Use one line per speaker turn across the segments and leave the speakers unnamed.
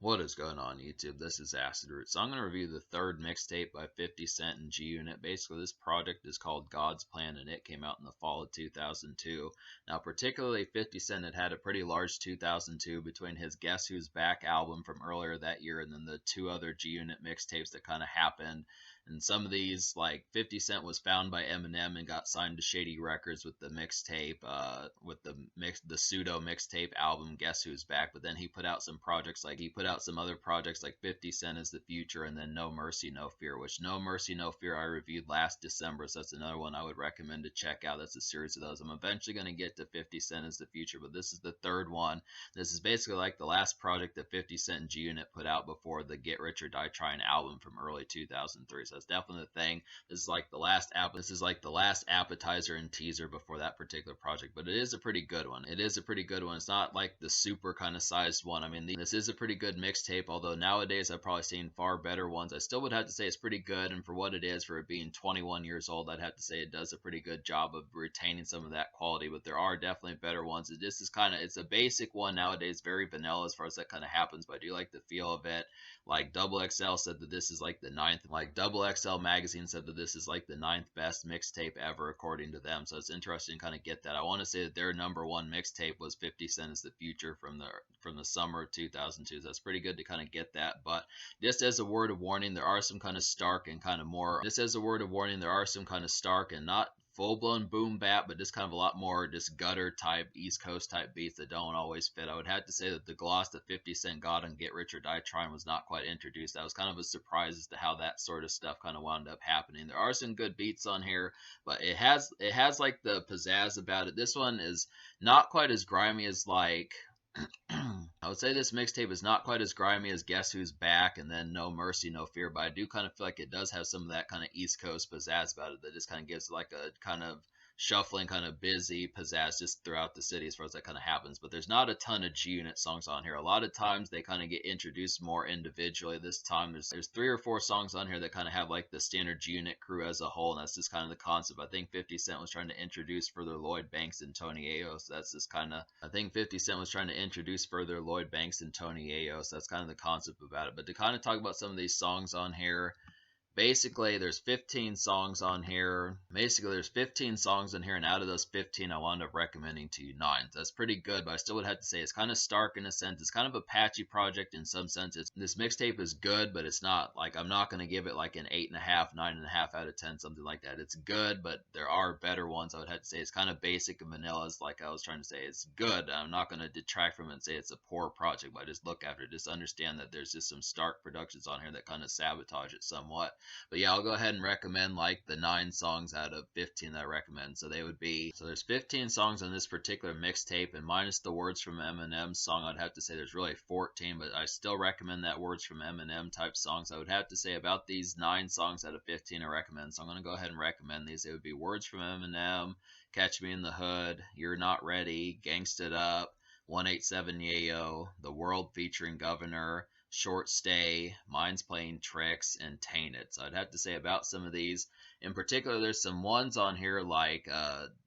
What is going on YouTube? This is Acid Root. So I'm going to review the third mixtape by 50 Cent and G Unit. Basically, this project is called God's Plan, and it came out in the fall of 2002. Now, particularly 50 Cent had a pretty large 2002 between his Guess Who's Back album from earlier that year and then the two other G Unit mixtapes that kind of happened. And some of these, like 50 Cent was found by Eminem and got signed to Shady Records with the mixtape, with the pseudo mixtape album Guess Who's Back. But then he put out some projects, like he put out some other projects like 50 Cent is the Future, and then No Mercy No Fear, which No Mercy No Fear I reviewed last December, so that's another one I would recommend to check out. That's a series of those. I'm eventually going to get to 50 Cent is the Future, but this is the third one. This is basically like the last project that 50 Cent and G Unit put out before the Get Rich or Die Trying album from early 2003. So that's definitely the thing. This is like the last appetizer and teaser before that particular project, but it is a pretty good one. It is a pretty good one. It's not like the super kind of sized one. I mean, this is a pretty good mixtape, although nowadays I've probably seen far better ones. I still would have to say it's pretty good, and for what it is, for it being 21 years old, I'd have to say it does a pretty good job of retaining some of that quality, but there are definitely better ones. This is kind of, it's a basic one nowadays, very vanilla as far as that kind of happens, but I do like the feel of it. Like Double XL said that this is like the ninth, like Double XL magazine said that this is like the ninth best mixtape ever according to them. So it's interesting to kind of get that. I want to say that their number one mixtape was 50 Cent is the Future from the summer of 2002. So that's pretty good to kind of get that. But just as a word of warning, there are some kind of stark and kind of more. Just as a word of warning, there are some kind of stark and not full-blown boom bap, but just kind of a lot more just gutter type, East Coast type beats that don't always fit. I would have to say that the gloss that 50 Cent got on Get Rich or Die Trying was not quite introduced. That was kind of a surprise as to how that sort of stuff kind of wound up happening. There are some good beats on here, but it has like the pizzazz about it. This one is not quite as grimy as like I would say this mixtape is not quite as grimy as Guess Who's Back and then No Mercy No Fear, but I do kind of feel like it does have some of that kind of East Coast pizzazz about it that just kind of gives like a kind of shuffling, kind of busy pizzazz just throughout the city as far as that kind of happens. But there's not a ton of G Unit songs on here. A lot of times they kind of get introduced more individually. This time there's 3 or 4 songs on here that kind of have like the standard G Unit crew as a whole, and that's just kind of the concept. I think 50 Cent was trying to introduce further Lloyd Banks and Tony Ayo, so that's just kind of, I think 50 Cent was trying to introduce further Lloyd Banks and Tony Ayo, so that's kind of the concept about it. But to kind of talk about some of these songs on here, basically there's 15 songs on here. And out of those 15 I wound up recommending to you 9. So that's pretty good, but I still would have to say it's kind of stark in a sense. It's kind of a patchy project in some sense. This mixtape is good, but it's not like, I'm not going to give it like an 8.5, 9.5 out of 10, something like that. It's good, but there are better ones. I would have to say it's kind of basic and vanilla, like I was trying to say. It's good. I'm not going to detract from it and say it's a poor project, but I just look after it, just understand that there's just some stark productions on here that kind of sabotage it somewhat. But yeah, I'll go ahead and recommend like the 9 songs out of 15 that I recommend. So they would be, so there's 15 songs on this particular mixtape, and minus the Words from Eminem song, I'd have to say there's really 14, but I still recommend that Words from Eminem type songs. I would have to say about these 9 songs out of 15 I recommend. So I'm going to go ahead and recommend these. It would be Words from Eminem, Catch Me in the Hood, You're Not Ready, Gangsted Up, 187 Yayo, The World featuring Governor, Short Stay, Minds Playing Tricks, and Tainted. So I'd have to say about some of these. In particular, there's some ones on here like,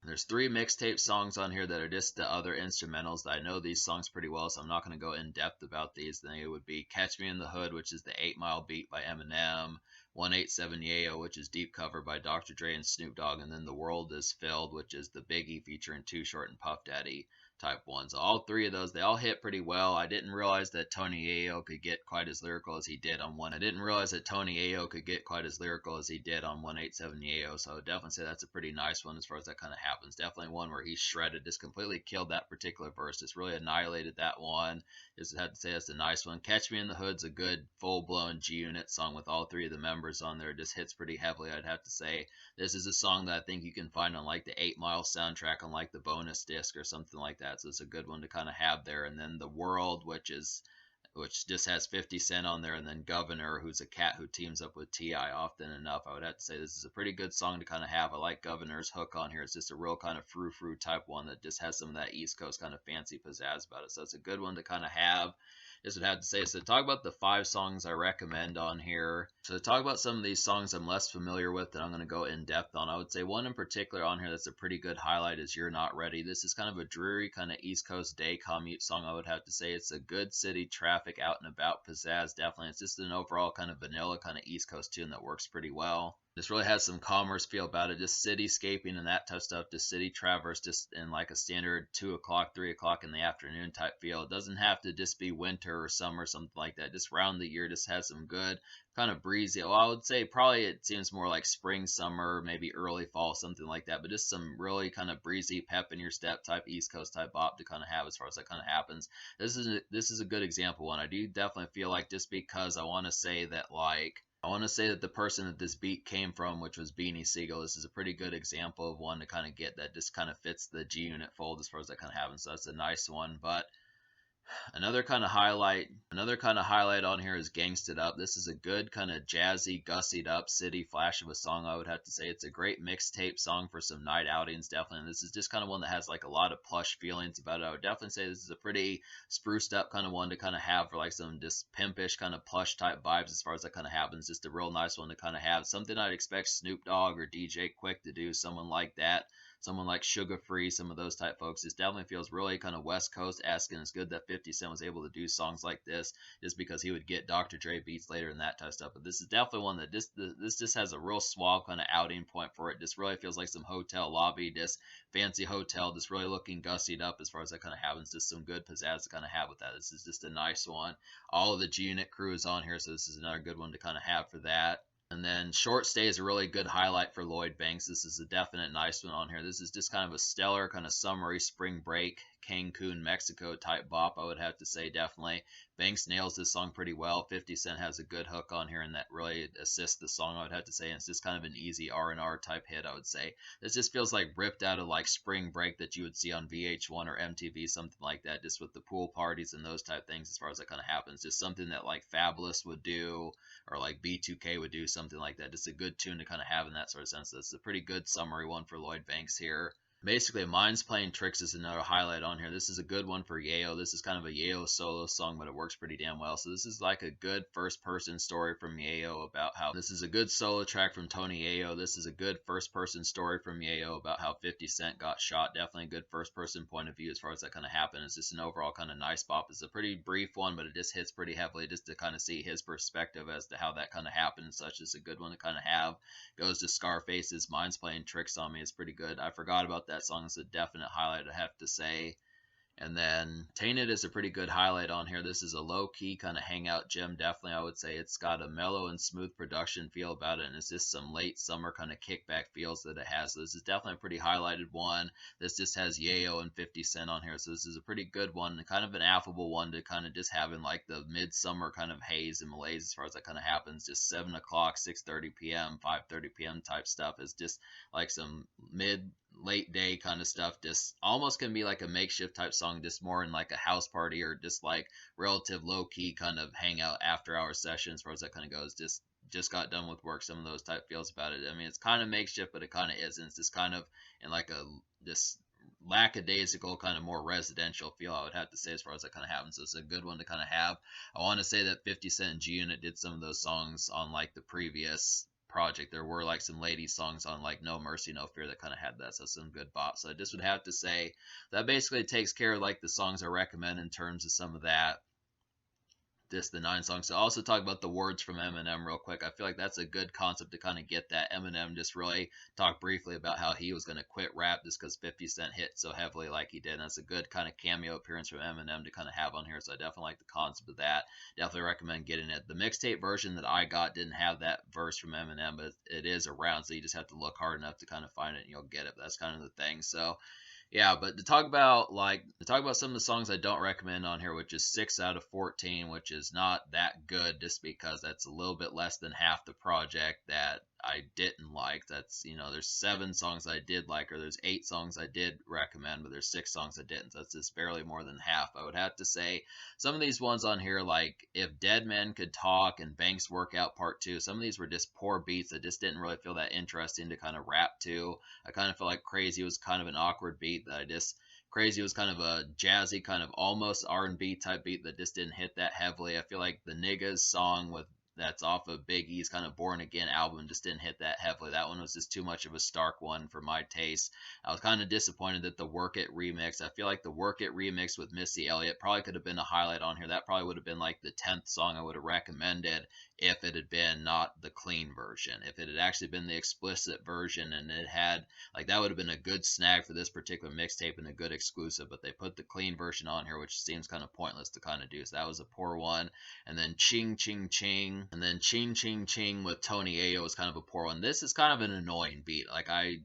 there's 3 mixtape songs on here that are just the other instrumentals that I know these songs pretty well, so I'm not going to go in depth about these. Then it would be Catch Me in the Hood, which is the 8 Mile Beat by Eminem, 187 Yayo, which is Deep Cover by Dr. Dre and Snoop Dogg, and then The World is Filled, which is the Biggie featuring Too Short and Puff Daddy type ones. So all 3 of those, they all hit pretty well. I didn't realize that Tony Ayo could get quite as lyrical as he did on 187 Yayo, so I would definitely say that's a pretty nice one as far as that kind of happens. Definitely one where he shredded, just completely killed that particular verse, just really annihilated that one. Just had to say that's a nice one. Catch Me in the Hood's a good full-blown G-Unit song with all 3 of the members on there. It just hits pretty heavily, I'd have to say. This is a song that I think you can find on like the 8 Mile soundtrack on like the bonus disc or something like that. So it's a good one to kind of have there. And then The World, which just has 50 Cent on there, and then Governor, who's a cat who teams up with T.I. often enough. I would have to say this is a pretty good song to kind of have. I like Governor's hook on here. It's just a real kind of frou-frou type one that just has some of that East Coast kind of fancy pizzazz about it. So it's a good one to kind of have. Just would have to say, so talk about the 5 songs I recommend on here. So to talk about some of these songs I'm less familiar with that I'm going to go in depth on, I would say one in particular on here that's a pretty good highlight is You're Not Ready. This is kind of a dreary kind of East Coast day commute song. I would have to say it's a good city traffic traffic, out and about, pizzazz, definitely. It's just an overall kind of vanilla kind of East Coast tune that works pretty well. This really has some commerce feel about it, just cityscaping and that type of stuff, just city traverse, just in like a standard 2 o'clock, 3 o'clock in the afternoon type feel. It doesn't have to just be winter or summer, something like that. Just round the year, just has some good kind of breezy. Well, I would say probably it seems more like spring, summer, maybe early fall, something like that. But just some really kind of breezy, pep in your step type East Coast type bop to kind of have as far as that kind of happens. This is a good example one. I do definitely feel like just because I want to say that the person that this beat came from, which was Beanie Siegel, this is a pretty good example of one to kind of get that just kind of fits the G Unit fold as far as that kind of happens. So that's a nice one. But another kind of highlight on here is Gangsted Up. This is a good kind of jazzy, gussied up city flash of a song, I would have to say. It's a great mixtape song for some night outings, definitely. And this is just kind of one that has like a lot of plush feelings about it. I would definitely say this is a pretty spruced up kind of one to kind of have for like some just pimpish kind of plush type vibes as far as that kind of happens. Just a real nice one to kind of have. Something I'd expect Snoop Dogg or DJ Quick to do, someone like that. Someone like Sugar Free, some of those type folks. This definitely feels really kind of West Coast-esque, and it's good that 50 Cent was able to do songs like this just because he would get Dr. Dre beats later and that type of stuff. But this is definitely one that this just has a real suave kind of outing point for it. Just really feels like some hotel lobby, just fancy hotel, just really looking gussied up as far as that kind of happens. Just some good pizzazz to kind of have with that. This is just a nice one. All of the G-Unit crew is on here, so this is another good one to kind of have for that. And then Short Stay is a really good highlight for Lloyd Banks. This is a definite nice one on here. This is just kind of a stellar, kind of summery spring break, Cancun, Mexico type bop, I would have to say, definitely. Banks nails this song pretty well. 50 Cent has a good hook on here, and that really assists the song, I would have to say. And it's just kind of an easy R&R type hit, I would say. This just feels like ripped out of like spring break that you would see on VH1 or MTV, something like that, just with the pool parties and those type things as far as that kind of happens. Just something that like Fabulous would do, or like B2K would do, something like that. Just a good tune to kind of have in that sort of sense. That's a pretty good summary one for Lloyd Banks here. Basically, Minds Playing Tricks is another highlight on here. This is a good one for Yayo. This is kind of a Yayo solo song, but it works pretty damn well. So this is like a good first-person story from Yayo about how this is a good solo track from Tony Yayo. This is a good first-person story from Yayo about how 50 Cent got shot. Definitely a good first-person point of view as far as that kind of happened. It's just an overall kind of nice bop. It's a pretty brief one, but it just hits pretty heavily just to kind of see his perspective as to how that kind of happened and such. Is a good one to kind of have. Goes to Scarface's Minds Playing Tricks on Me. It's pretty good. I forgot about that song. It's a definite highlight, I have to say. And then Tainted is a pretty good highlight on here. This is a low-key kind of hangout gem, definitely, I would say. It's got a mellow and smooth production feel about it, and it's just some late summer kind of kickback feels that it has. So this is definitely a pretty highlighted one. This just has Yayo and 50 Cent on here, so this is a pretty good one, kind of an affable one to kind of just have in like the midsummer kind of haze and malaise as far as that kind of happens. Just 7 o'clock, 6:30 p.m., 5:30 p.m. type stuff is just like some late day kind of stuff. Just almost can be like a makeshift type song, just more in like a house party or just like relative low key kind of hangout after hour session as far as that kind of goes. Just got done with work, some of those type feels about it. I mean, it's kind of makeshift, but it kind of isn't. It's just kind of in like a this lackadaisical kind of more residential feel, I would have to say, as far as that kind of happens. So it's a good one to kind of have. I want to say that 50 Cent and G Unit did some of those songs on like the previous project. There were like some lady songs on like No Mercy No Fear that kind of had that, so some good bops. So I just would have to say that basically takes care of like the songs I recommend in terms of some of that. Just the 9 songs. So I'll also talk about the words from Eminem real quick. I feel like that's a good concept to kind of get that. Eminem just really talked briefly about how he was going to quit rap just because 50 Cent hit so heavily like he did. And that's a good kind of cameo appearance from Eminem to kind of have on here. So I definitely like the concept of that. Definitely recommend getting it. The mixtape version that I got didn't have that verse from Eminem, but it is around. So you just have to look hard enough to kind of find it and you'll get it. That's kind of the thing. So yeah, but to talk about some of the songs I don't recommend on here, which is 6 out of 14, which is not that good, just because that's a little bit less than half the project that I didn't like. That's, there's 7 songs I did like, or there's 8 songs I did recommend, but there's 6 songs I didn't. So that's just barely more than half. I would have to say some of these ones on here, like If Dead Men Could Talk and Banks Workout Part 2, some of these were just poor beats that just didn't really feel that interesting to kind of rap to. I kind of feel like Crazy was kind of an awkward beat Crazy was kind of a jazzy, kind of almost R&B type beat that just didn't hit that heavily. I feel like the Niggas song with that's off of Big E's kind of Born Again album just didn't hit that heavily. That one was just too much of a stark one for my taste. I was kind of disappointed that the Work It remix. I feel like the Work It remix with Missy Elliott probably could have been a highlight on here. That probably would have been like the 10th song I would have recommended if it had been not the clean version. If it had actually been the explicit version and it had, like, that would have been a good snag for this particular mixtape and a good exclusive, but they put the clean version on here, which seems kind of pointless to kind of do. So that was a poor one. And then Ching Ching Ching, and then Ching Ching Ching with Tony Ayo was kind of a poor one. This is kind of an annoying beat. Like, I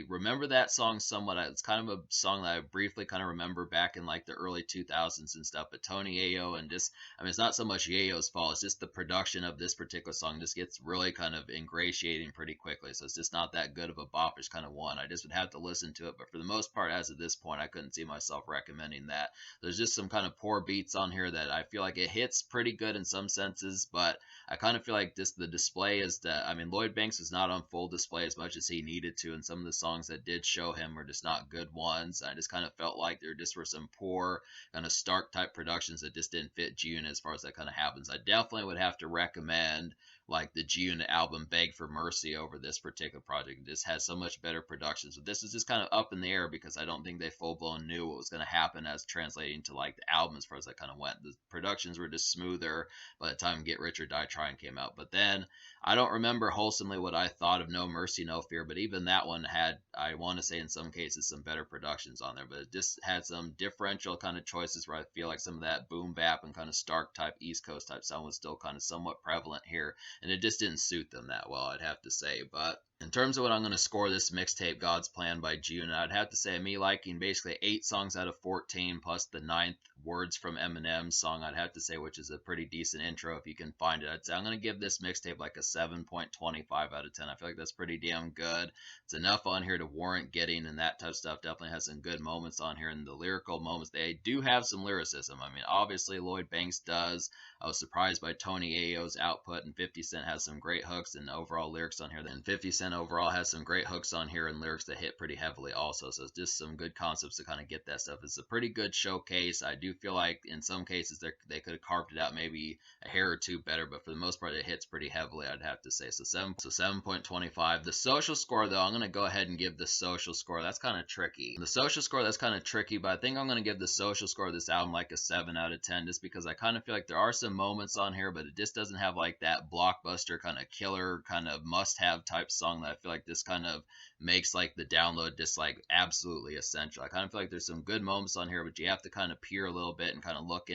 remember that song somewhat. It's kind of a song that I briefly kind of remember back in like the early 2000s and stuff. But Tony Ayo and just, I mean, it's not so much Yayo's fault. It's just the production of this particular song just gets really kind of ingratiating pretty quickly. So it's just not that good of a bop. It's kind of one. I just would have to listen to it. But for the most part, as of this point, I couldn't see myself recommending that. There's just some kind of poor beats on here that I feel like it hits pretty good in some senses, but I kind of feel like just the display is that, I mean, Lloyd Banks was not on full display as much as he needed to, and some of the songs that did show him were just not good ones. I just kind of felt like there just were some poor kind of stark type productions that just didn't fit June as far as that kind of happens. I definitely would have to recommend like the June album Beg for Mercy over this particular project. It just has so much better production. So this is just kind of up in the air because I don't think they full blown knew what was going to happen as translating to like the album as far as that kind of went. The productions were just smoother by the time Get Rich or Die Trying came out. But then I don't remember wholesomely what I thought of No Mercy, No Fear, but even that one had, I want to say in some cases, some better productions on there. But it just had some differential kind of choices where I feel like some of that boom bap and kind of stark type East Coast type sound was still kind of somewhat prevalent here, and it just didn't suit them that well, I'd have to say. But in terms of what I'm going to score this mixtape, God's Plan by June, I'd have to say me liking basically 8 songs out of 14 plus the 9th Words from Eminem song, I'd have to say, which is a pretty decent intro if you can find it. I'd say I'm going to give this mixtape like a 7.25 out of 10. I feel like that's pretty damn good. It's enough on here to warrant getting, and that type of stuff definitely has some good moments on here, and the lyrical moments, they do have some lyricism. I mean, obviously Lloyd Banks does. I was surprised by Tony Ayo's output, and 50 Cent has some great hooks and overall lyrics on here. And 50 Cent overall has some great hooks on here and lyrics that hit pretty heavily also. So it's just some good concepts to kind of get that stuff. It's a pretty good showcase. I do feel like in some cases they could have carved it out maybe a hair or two better, but for the most part it hits pretty heavily, I'd have to say. So 7.25. The social score though, I'm going to go ahead and give the social score. That's kind of tricky. The social score, that's kind of tricky, but I think I'm going to give the social score of this album like a 7 out of 10 just because I kind of feel like there are some moments on here, but it just doesn't have like that blockbuster kind of killer kind of must-have type song that I feel like this kind of makes like the download just like absolutely essential. I kind of feel like there's some good moments on here, but you have to kind of peer a little bit and kind of look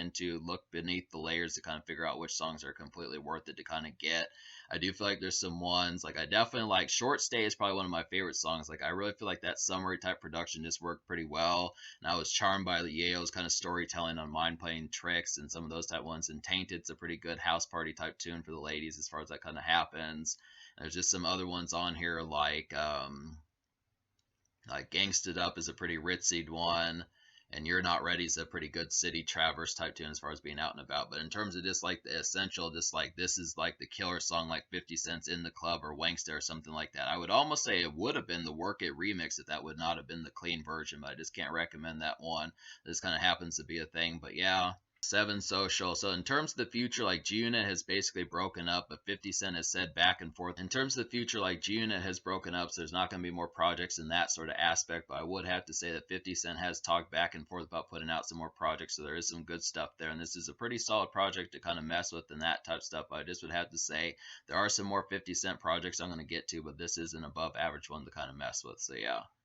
beneath the layers to kind of figure out which songs are completely worth it to kind of get. I do feel like there's some ones, like I definitely like Short Stay is probably one of my favorite songs. Like I really feel like that summary type production just worked pretty well. And I was charmed by the Yayo's kind of storytelling on Mind Playing Tricks and some of those type ones. And Tainted's a pretty good house party type tune for the ladies as far as that kind of happens. There's just some other ones on here like Gangsted Up is a pretty ritzy one, and You're Not Ready is a pretty good city traverse type tune as far as being out and about. But in terms of just like the essential, just like this is like the killer song like 50 Cent's In the Club or Wanksta or something like that, I would almost say it would have been the Work It remix if that would not have been the clean version, but I just can't recommend that one. This kind of happens to be a thing, but yeah. 7 social. So in terms of the future, like G-Unit has basically broken up, but 50 Cent has said back and forth. In terms of the future, like G-Unit has broken up, so there's not going to be more projects in that sort of aspect, but I would have to say that 50 Cent has talked back and forth about putting out some more projects, so there is some good stuff there, and this is a pretty solid project to kind of mess with and that type of stuff, but I just would have to say there are some more 50 Cent projects I'm going to get to, but this is an above average one to kind of mess with, so yeah.